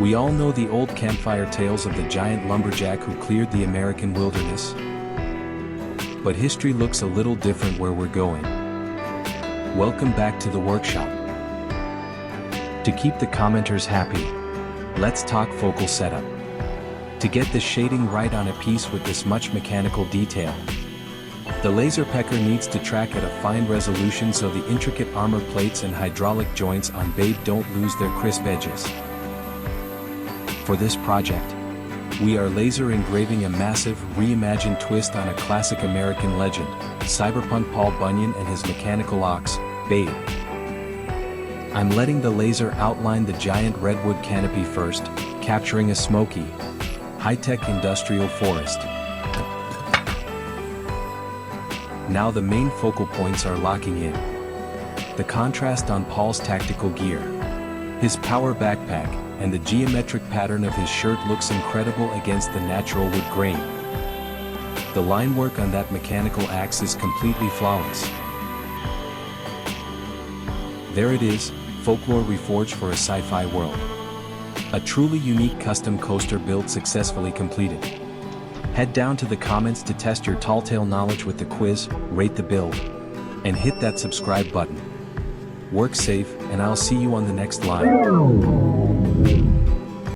We all know the old campfire tales of the giant lumberjack who cleared the American wilderness. But history looks a little different where we're going. Welcome back to the workshop. To keep the commenters happy, let's talk focal setup. To get the shading right on a piece with this much mechanical detail, the LaserPecker needs to track at a fine resolution so the intricate armor plates and hydraulic joints on Babe don't lose their crisp edges. For this project, we are laser engraving a massive, reimagined twist on a classic American legend, Cyberpunk Paul Bunyan and his mechanical ox, Babe. I'm letting the laser outline the giant redwood canopy first, capturing a smoky, high-tech industrial forest. Now the main focal points are locking in. The contrast on Paul's tactical gear, his power backpack, and the geometric pattern of his shirt looks incredible against the natural wood grain. The line work on that mechanical axe is completely flawless. There it is, Folklore reforged for a sci-fi world. A truly unique custom coaster build successfully completed. Head down to the comments to test your tall tale knowledge with the quiz, rate the build, and hit that subscribe button. Work safe, and I'll see you on the next line.